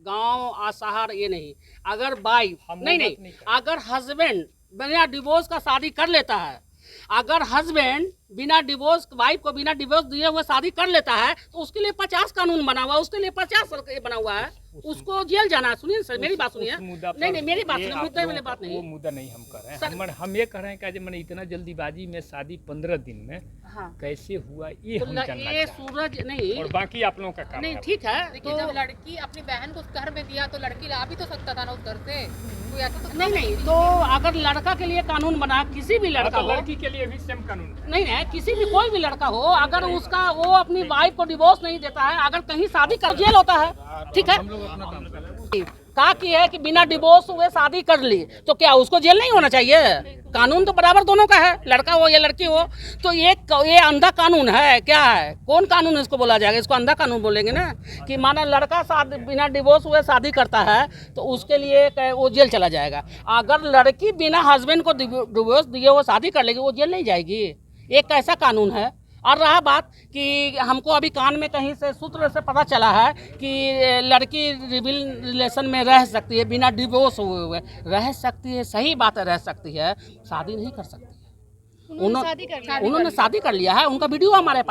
गांव शहर ये नहीं। अगर वाइफ नहीं, अगर हस्बैंड बिना डिवोर्स का शादी कर लेता है, अगर हस्बैंड बिना डिवोर्स वाइफ को बिना डिवोर्स दिए हुए शादी कर लेता है तो उसके लिए 50 कानून बना हुआ है, उसके लिए 50 बना हुआ है, उसको जेल जाना है। सुनिए सर, मेरी बात सुनिए। नहीं मेरी बात सुनिए, मुद्दे वाली बात नहीं, वो मुद्दा नहीं हम कर रहे हैं। हम ये कह रहे हैं कि मैंने इतना जल्दीबाजी में शादी 15 दिन में कैसे हुआ ये हम जानना चाहते हैं। सूरज नहीं, और बाकी आप लोगों का काम नहीं ठीक है। तो जब लड़की अपनी बहन को उस घर में दिया तो लड़की ला भी तो सकता था ना उस घर से, कोई ऐसा तो नहीं तो अगर लड़का के लिए कानून बना, किसी भी लड़का हो, लड़की के लिए भी सेम कानून नहीं है, किसी भी कोई भी लड़का हो, अगर उसका वो अपनी वाइफ को डिवोर्स नहीं देता है, अगर कहीं शादी कर जेल होता है, ठीक है। कहा कि है कि बिना डिवोर्स हुए शादी कर ली तो क्या उसको जेल नहीं होना चाहिए? कानून तो बराबर दोनों का है, लड़का हो या लड़की हो। तो ये अंधा कानून है क्या है? कौन कानून इसको बोला जाएगा? इसको अंधा कानून बोलेंगे ना। कि माना लड़का बिना डिवोर्स हुए शादी करता है तो उसके लिए वो जेल चला जाएगा। अगर लड़की बिना हस्बैंड को डिवोर्स दिए हुए शादी कर लेगी, वो जेल नहीं जाएगी। एक कैसा कानून है? और रहा बात कि हमको अभी कान में कहीं से सूत्र से पता चला है कि लड़की लिविंग रिलेशन में रह सकती है, बिना डिवोर्स हुए रह सकती है। सही बात है, रह सकती है, शादी नहीं कर सकती। उन्होंने शादी कर लिया है, उनका वीडियो हमारे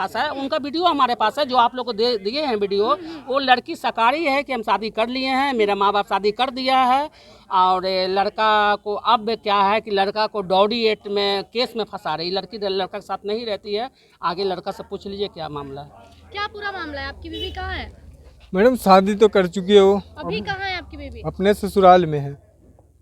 पास है, जो आप लोग को दिए हैं वीडियो। वो लड़की सकारी है कि हम शादी कर लिए हैं, मेरा माँ बाप शादी कर दिया है। और लड़का को अब क्या है कि लड़का को डॉडी एक्ट में केस में फंसा रही लड़की, लड़का के साथ नहीं रहती है। आगे लड़का से पूछ लीजिए क्या मामला है, क्या पूरा मामला है। आपकी बीवी कहाँ है? मैडम शादी तो कर चुकी है वो। अभी कहाँ है आपकी बीवी? अपने ससुराल में है।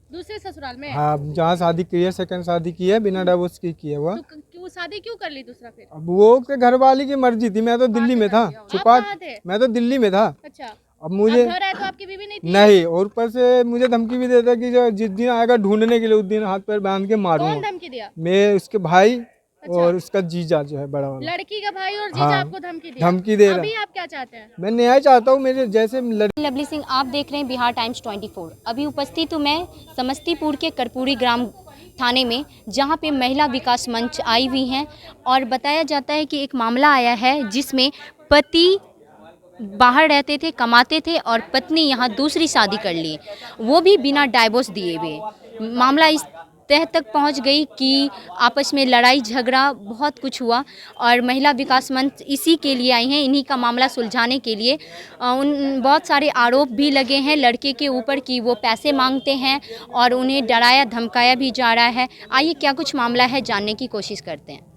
दूसरे ससुराल में? हाँ, जहाँ शादी की है, सेकंड शादी की है, बिना डिवोर्स की है वो। तो क्यों शादी क्यों कर ली दूसरा फिर? अब वो के घर वाली की मर्जी थी। मैं तो दिल्ली में था, छुपा। मैं तो दिल्ली में था। अच्छा, अब मुझे घर है तो आपकी बीवी नहीं थी? नहीं, और ऊपर से मुझे धमकी भी देता कि जो जिस दिन आएगा ढूंढने के लिए उस दिन हाथ पैर बांध के मारूंगा। कौन धमकी दिया? मैं, उसके भाई और उसका जीजा जो है बड़ा वाला। लड़की का भाई और जीजा आपको धमकी दिया? धमकी दे रहा। अभी आप क्या चाहते हैं? मैं न्याय चाहता हूँ मेरे जैसे। लवली सिंह, आप देख रहे हैं बिहार टाइम्स 24। अभी उपस्थित हूँ मैं समस्तीपुर के कर्पूरी ग्राम थाने में, जहाँ पे महिला विकास मंच आई हुई हैं। और बताया जाता है कि एक मामला आया है जिसमें पति बाहर रहते थे, कमाते थे, और पत्नी यहाँ दूसरी शादी कर ली, वो भी बिना डाइवोर्स दिए हुए। मामला इस तह तक पहुंच गई कि आपस में लड़ाई झगड़ा बहुत कुछ हुआ। और महिला विकास मंच इसी के लिए आई हैं, इन्हीं का मामला सुलझाने के लिए। उन बहुत सारे आरोप भी लगे हैं लड़के के ऊपर कि वो पैसे मांगते हैं और उन्हें डराया धमकाया भी जा रहा है। आइए क्या कुछ मामला है जानने की कोशिश करते हैं।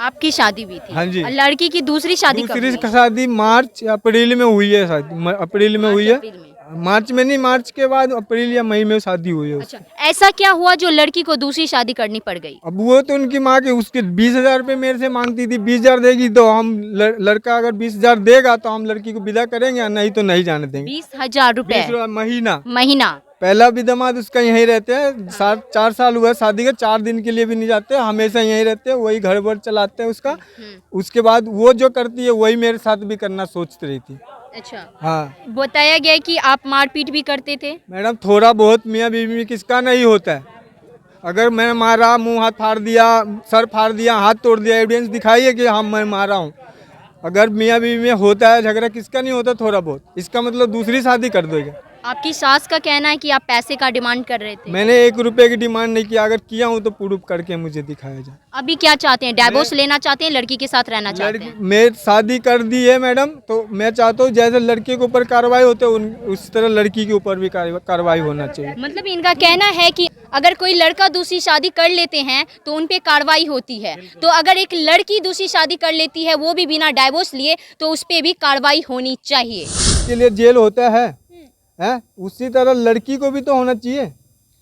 आपकी शादी भी थी? हाँ जी। और लड़की की दूसरी शादी कब हुई? शादी मार्च अप्रैल में हुई है। शादी अप्रैल में हुई है। मार्च में नहीं, मार्च के बाद अप्रैल या मई में शादी हुई है। अच्छा, ऐसा क्या हुआ जो लड़की को दूसरी शादी करनी पड़ गई? अब वो तो उनकी माँ के उसके 20,000 रुपये मेरे से मांगती थी। 20,000 देगी तो हम लड़का अगर 20,000 देगा तो हम लड़की को विदा करेंगे, नहीं तो नहीं जाने देंगे। 20,000 रुपए महीना? पहला भी दामाद उसका यहीं रहते हैं। 4 साल हुआ शादी के, 4 दिन के लिए भी नहीं जाते, हमेशा यहीं रहते हैं, वही घर वर चलाते हैं उसका। उसके बाद वो जो करती है वही मेरे साथ भी करना सोचती रही थी। अच्छा, हाँ। बताया गया कि आप मारपीट भी करते थे? मैडम थोड़ा बहुत मियाँ बीवी में किसका नहीं होता है। अगर मैं मारा, मुंह हाथ फाड़ दिया, सर फाड़ दिया, हाथ तोड़ दिया, एविडेंस दिखाइए कि हाँ मैं मारा हूँ। अगर मियाँ बीवी में होता है झगड़ा, किसका नहीं होता थोड़ा बहुत? इसका मतलब दूसरी शादी कर दोगे। आपकी सास का कहना है कि आप पैसे का डिमांड कर रहे थे। मैंने 1 रुपए की डिमांड नहीं किया। अगर किया हूँ तो प्रूफ करके मुझे दिखाया जाए। अभी क्या चाहते हैं? डाइवोर्स लेना चाहते हैं? लड़की के साथ रहना चाहते हैं? मैं शादी कर दी है मैडम, तो मैं चाहता हूँ जैसे लड़के के ऊपर कार्रवाई होते है उस तरह लड़की के ऊपर भी कार्रवाई होना चाहिए। मतलब इनका कहना है कि अगर कोई लड़का दूसरी शादी कर लेते हैं तो उन पे कार्रवाई होती है, तो अगर एक लड़की दूसरी शादी कर लेती है वो भी बिना डाइवोर्स लिए, तो उस पे भी कार्रवाई होनी चाहिए। इसके लिए जेल होता है? उसी तरह लड़की को भी तो होना चाहिए।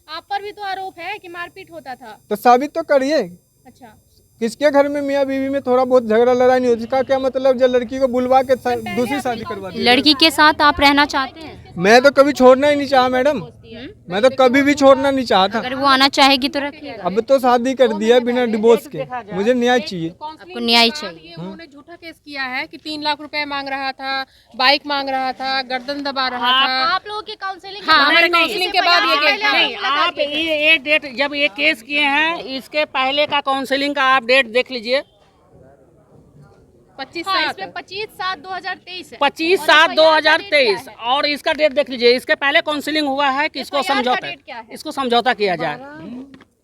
आप पर भी तो आरोप है कि मारपीट होता था, तो साबित तो करिए। अच्छा, किसके घर में मियाँ बीवी में थोड़ा बहुत झगड़ा लड़ाई नहीं होती? इसका क्या मतलब जब लड़की को बुलवा के दूसरी शादी करवा दी? लड़की के साथ आप रहना चाहते हैं? मैं तो कभी छोड़ना ही नहीं चाहा मैडम, मैं तो कभी भी छोड़ना नहीं चाहता। अगर वो आना चाहेगी तो रखिए। अब तो शादी कर दिया बिना डिवोर्स के, मुझे न्याय चाहिए। आपको न्याय चाहिए। उन्होंने झूठा केस किया है कि 3 लाख रुपए मांग रहा था, बाइक मांग रहा था, गर्दन दबा रहा था। आप लोगों की काउंसलिंग? हाँ, हमारे काउंसलिंग के बाद ये केस। नहीं, आप ये डेट जब ये केस किए हैं, इसके पहले का काउंसलिंग का आप डेट देख लीजिए। 25/7 25/7/2023 है। 25/7/2023 और इसका डेट देख लीजिए। इसके पहले काउंसिलिंग हुआ है कि इसको FIR का समझौता डेट क्या है? इसको समझौता किया जाए।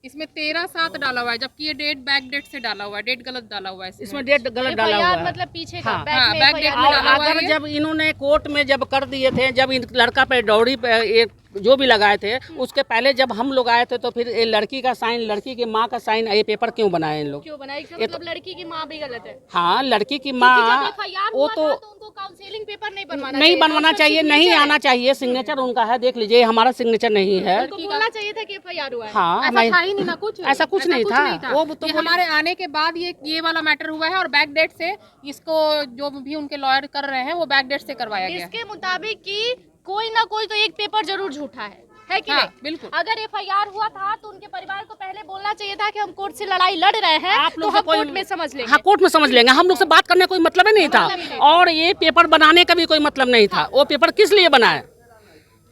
इसमें 13/7 डाला हुआ है, जबकि ये डेट बैक डेट से डाला हुआ है, डेट गलत डाला हुआ है इसमें डेट गलत डाला हुआ FIR है। मतलब पीछे का हाँ, बैक में बैक FIR डेट में और डाला हुआ अगर है। जब इन्होंने कोर्ट में जब कर दिए थे, जब इन लड़का पे डौरी पे एक जो भी लगाए थे, उसके पहले जब हम लोग आए थे तो फिर ये लड़की का साइन, लड़की की माँ का साइन, ये पेपर क्यों बनाए इन लोग? क्यों बनाई? इसका ये तो- मतलब लड़की की माँ भी गलत है। हाँ, लड़की की जब माँ FIR वो हुआ तो था, उनको काउंसलिंग पेपर नहीं बनवाना नहीं था, बनवाना उसका चाहिए, नहीं signature आना चाहिए। सिग्नेचर उनका है, देख लीजिए, हमारा सिग्नेचर नहीं है। उनको बोलना चाहिए था कि FIR हुआ है। हाँ, ऐसा था ही नहीं ना कुछ, ऐसा कुछ नहीं था। वो तो ये बोले- हमारे आने के बाद ये वाला मैटर हुआ है और बैक डेट से इसको जो भी उनके लॉयर कर रहे हैं वो बैक डेट से करवाया गया है। इसके मुताबिक कि कोई ना कोई तो एक पेपर जरूर झूठा है कि हाँ, नहीं? बिल्कुल। अगर FIR हुआ था तो उनके परिवार को पहले बोलना चाहिए था कि हम कोर्ट से लड़ाई लड़ रहे हैं, आप तो लोग हम से कोई- कोर्ट में समझ लेंगे। हाँ, कोर्ट में समझ लेंगे। हम लोग से बात करने का कोई मतलब ही नहीं था, और ये पेपर बनाने का भी कोई मतलब नहीं था। वो पेपर किस लिए बनाए?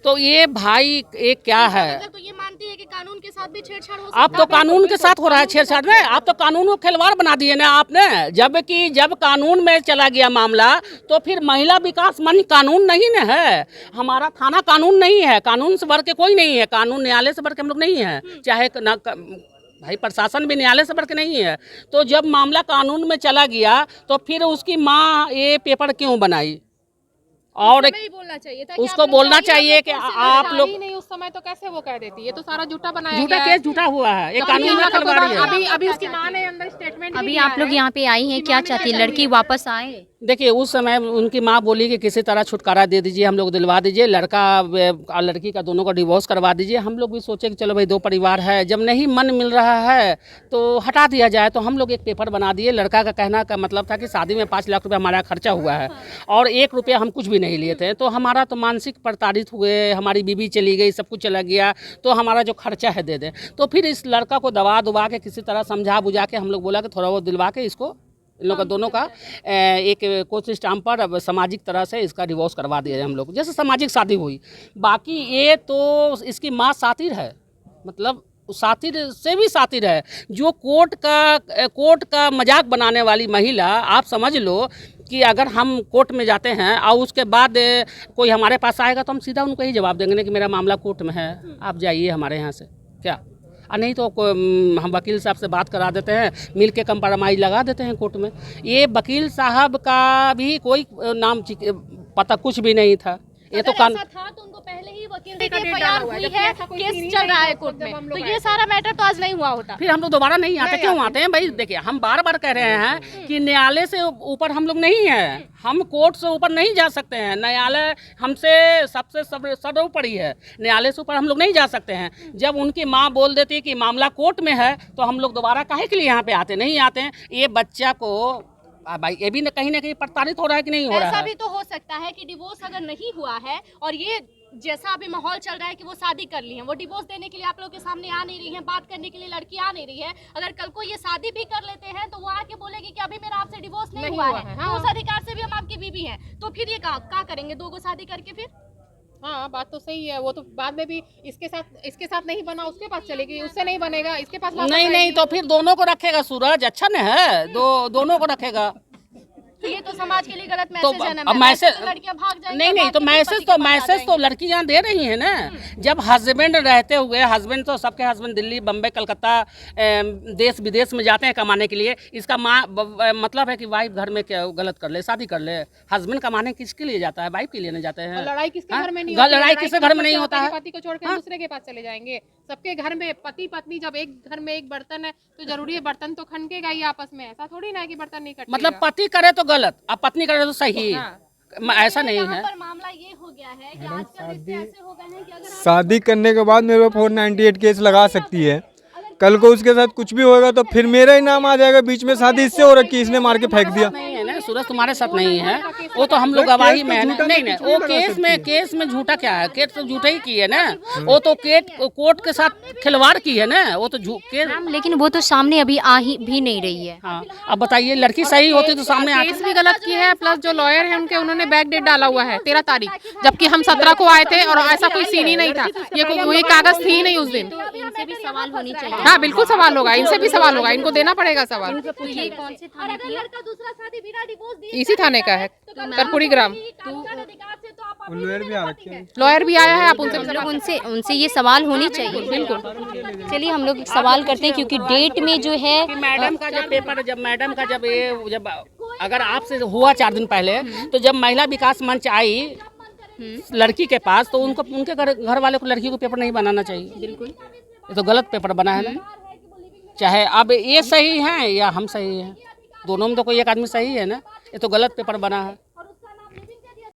तो ये भाई ये क्या है? मतलब तो ये मानती है कि कानून के साथ भी छेड़छाड़ हो सकता आप तो कानून के साथ हो रहा है छेड़छाड़ में। आप तो कानून को खिलवाड़ बना दिए ना आपने। जबकि जब कानून में चला गया मामला तो फिर महिला विकास मंच कानून नहीं न है, हमारा थाना कानून नहीं है, कानून से बढ़ के कोई नहीं है, कानून न्यायालय से बढ़ के हम लोग नहीं है, चाहे भाई प्रशासन भी न्यायालय से बढ़ के नहीं है। तो जब मामला कानून में चला गया तो फिर उसकी माँ ये पेपर क्यों बनाई? और नहीं बोलना चाहिए था कि उसको आप लोग बोलना जाइए, चाहिए आप कि लोग आप था लोग ही नहीं उस समय, तो कैसे वो कह देती? ये तो सारा झूठा बनाया झूठा गया है। केस झूठा हुआ है, ये कानून में खिलवाड़ी है। अभी उसकी माँ ने अंदर स्टेटमेंट अभी आप लोग यहाँ पे आई हैं, क्या चाहती है? लड़की वापस आए? देखिए, उस समय उनकी माँ बोली कि किसी तरह छुटकारा दे दीजिए, हम लोग दिलवा दीजिए, लड़का और लड़की का दोनों का डिवोर्स करवा दीजिए। हम लोग भी सोचे कि चलो भाई दो परिवार है, जब नहीं मन मिल रहा है तो हटा दिया जाए। तो हम लोग एक पेपर बना दिए। लड़का का कहना का मतलब था कि शादी में 5 लाख रुपये हमारा खर्चा हुआ है और 1 रुपया हम कुछ भी नहीं लिए थे। तो हमारा तो मानसिक प्रताड़ित हुए, हमारी बीवी चली गई, सब कुछ चला गया, तो हमारा जो खर्चा है दे दें। तो फिर इस लड़का को दबा दुबा के किसी तरह समझा बुझा के हम लोग बोला कि थोड़ा बहुत दिलवा के इसको, इन लोग का दोनों का एक कोर्ट स्टाम्प पर अब सामाजिक तरह से इसका डिवोर्स करवा दिया है हम लोग, जैसे सामाजिक शादी हुई। बाकी ये तो इसकी माँ सातिर है, मतलब सातिर से भी सातिर है। जो कोर्ट का मजाक बनाने वाली महिला, आप समझ लो कि अगर हम कोर्ट में जाते हैं और उसके बाद कोई हमारे पास आएगा तो हम सीधा उनको ही जवाब देंगे कि मेरा मामला कोर्ट में है, आप जाइए हमारे यहाँ से, क्या नहीं तो हम वकील साहब से बात करा देते हैं, मिल के कंप्रोमाइज लगा देते हैं कोर्ट में। ये वकील साहब का भी कोई नाम पता कुछ भी नहीं था। ये तो अगर ऐसा था तो उनको पहले ही वकील से FIR हुई है, केस चल रहा है कोर्ट में, तो ये सारा मैटर तो आज नहीं हुआ होता। फिर हम लोग दोबारा नहीं आते। क्यों आते हैं भाई? देखिए, हम बार बार कह रहे हैं कि न्यायालय से ऊपर हम लोग नहीं हैं, हम कोर्ट से ऊपर नहीं जा सकते हैं। न्यायालय हमसे सबसे सर्वोपरि है, न्यायालय से ऊपर हम लोग नहीं जा सकते हैं। जब उनकी माँ बोल देती है कि मामला कोर्ट में है तो हम लोग दोबारा काहे के लिए यहाँ पे आते नहीं आते हैं। ये बच्चा को भाई ये भी कहीं ना कहीं प्रताड़ित हो रहा है कि नहीं हो रहा ऐसा है? भी तो हो सकता है कि डिवोर्स अगर नहीं हुआ है और ये जैसा अभी माहौल चल रहा है कि वो शादी कर ली है, वो डिवोर्स देने के लिए आप लोग के सामने आ नहीं रही है, बात करने के लिए लड़की आ नहीं रही है। अगर कल को ये शादी भी कर लेते हैं तो वो आके बोलेगी कि अभी मेरा आपसे डिवोर्स नहीं हुआ है, तो उस अधिकार से भी हम आपकी बीवी हैं। तो फिर ये क्या करेंगे? 2 को शादी करके फिर? हाँ, बात तो सही है। वो तो बाद में भी इसके साथ नहीं बना, उसके पास चलेगी, उससे नहीं बनेगा, इसके पास नहीं तो फिर दोनों को रखेगा। सूरज अच्छा न है, दोनों को रखेगा। तो ये तो समाज के लिए गलत तो मैसेज है ना। अब मैसेज तो लड़कियां भाग जाएंगी। नहीं तो मैसेज तो लड़कियां दे रही हैं ना। जब हस्बैंड रहते हुए, हस्बैंड तो सबके हस्बैंड दिल्ली, बम्बई, कलकत्ता, देश विदेश में जाते हैं कमाने के लिए। इसका मतलब है कि वाइफ घर में क्या गलत कर ले, शादी कर ले। हस्बैंड कमाने किसके लिए जाता है? वाइफ के लिए नहीं जाते हैं। लड़ाई किसके घर में नहीं होती? लड़ाई किसके घर में नहीं होता है? पति को छोड़ के दूसरे के पास चले जाएंगे। सबके घर में पति पत्नी, जब एक घर में एक बर्तन है तो जरूरी है बर्तन तो खनकेगा ही आपस में। ऐसा थोड़ी ना है कि बर्तन नहीं खटकेगा। मतलब पति करे तो गलत, अब पत्नी करे तो सही। ऐसा नहीं है। पर मामला ये हो गया है कि आजकल रिश्ते ऐसे हो गए हैं कि अगर शादी करने के बाद मेरे 498 केस लगा सकती है। कल को उसके साथ कुछ भी होगा तो फिर मेरा ही नाम आ जाएगा बीच में। शादी इससे हो रखी, इसने मार के फेंक दिया। नहीं है ना सूरज, तुम्हारे साथ नहीं है वो तो हम लोग गवाही में है ना। नहीं वो केस में झूठा क्या है? केस तो झूठा ही की है ना। वो तो कोर्ट के साथ खिलवाड़ की है ना। वो तो मैम, लेकिन वो तो सामने अभी आ ही भी नहीं रही है। हाँ, अब बताइए, लड़की सही होती तो सामने आती। केस भी गलत की है, प्लस जो लॉयर है उन्होंने बैक डेट डाला हुआ है 13 तारीख, जबकि हम 17 को आए थे और ऐसा कोई सीन ही नहीं था। ये कागज थी ही नहीं उस दिन। इनसे भी सवाल होनी चाहिए। हाँ, बिल्कुल सवाल होगा, इनसे भी सवाल होगा, इनको देना पड़ेगा सवाल। कौन से थाने की है? लड़का दूसरा शादी बिना डिवोर्स दिए इसी थाने का है, कर्पूरी ग्राम। कानूनी अधिकार से तो आप लॉयर भी आ रखे हैं। लॉयर भी आया है, आप उनसे हम लोग उनसे ये सवाल होनी चाहिए। बिल्कुल, चलिए हम लोग एक सवाल करते हैं, क्योंकि डेट में जो है कि मैडम का जब पेपर जब अगर आपसे हुआ 4 दिन पहले, तो जब महिला विकास मंच आई लड़की के पास, तो उनके घर वाले को लड़की को पेपर नहीं बनाना चाहिए। बिल्कुल, ये तो गलत पेपर बना है ना। चाहे अब ये सही है या हम सही हैं, दोनों में तो कोई एक आदमी सही है ना। ये तो गलत पेपर बना है।